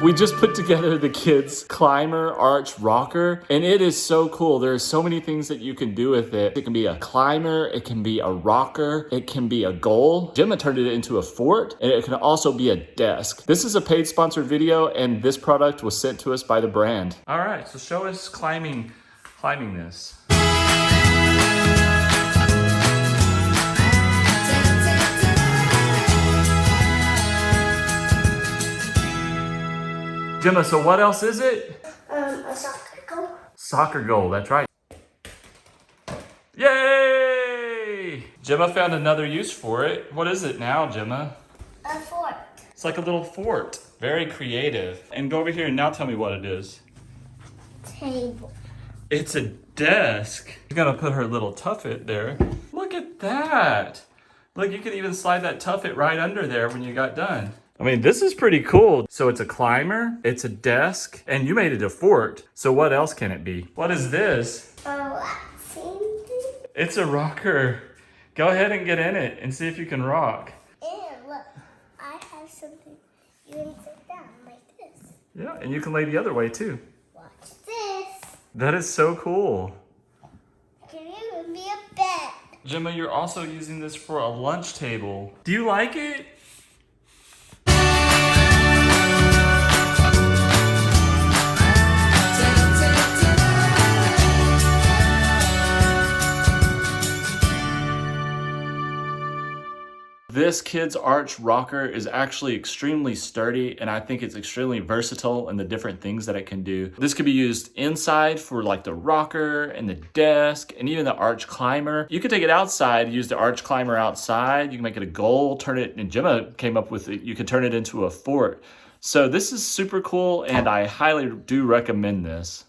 We just put together the kids' climber arch rocker, and it is so cool. There are so many things that you can do with it. It can be a climber, it can be a rocker, it can be a goal. Jemma turned it into a fort, and it can also be a desk. This is a paid sponsored video, and this product was sent to us by the brand. All right, so show us climbing this. Jemma, so what else is it? A soccer goal. Soccer goal, that's right. Yay! Jemma found another use for it. What is it now, Jemma? A fort. It's like a little fort. Very creative. And go over here and now tell me what it is. Table. It's a desk. You're gonna put her little tuffet there. Look at that. Look, you can even slide that tuffet right under there when you got done. I mean, this is pretty cool. So it's a climber, it's a desk, and you made it a fort. So what else can it be? What is this? It's a rocker. Go ahead and get in it and see if you can rock. And look, I have something. You can sit down like this. Yeah, and you can lay the other way too. Watch this. That is so cool. It can even be a bed. Jemma, you're also using this for a lunch table. Do you like it? This kid's arch rocker is actually extremely sturdy, and I think it's extremely versatile in the different things that it can do. This could be used inside for like the rocker and the desk and even the arch climber. You could take it outside, use the arch climber outside. You can make it a goal, turn it, and Jemma came up with it. You could turn it into a fort. So this is super cool, and I highly do recommend this.